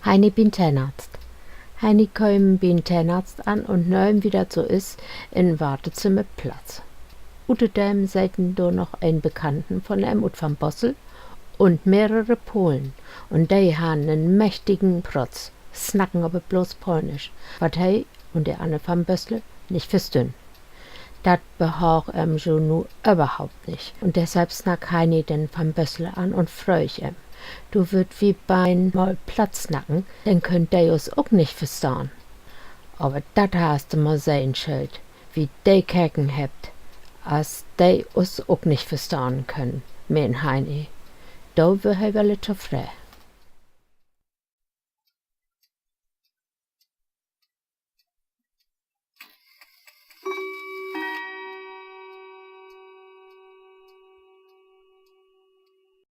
Heini bin Zahnarzt. Heini kämen bin Zahnarzt an und nahm, wie das so ist, in Wartezimmer Platz. Unter dem seiten do noch ein Bekannten von Ut van Bossel und mehrere Polen. Und die haben einen mächtigen Protz, snacken aber bloß Polnisch, wat hei und der Anne van Bossel nicht verstün. Dat behauch so nu überhaupt nicht. Und deshalb snack Heini den van Bossel an und fröch Du würd wie bein mal Platz snacken, dann könnt de us auch nicht verstehen. Aber dat hast du mal sehen, Schild, wie de Kerken hebt, as de us auch nicht verstehen können, mein Heini. Da wär he wel zu frei.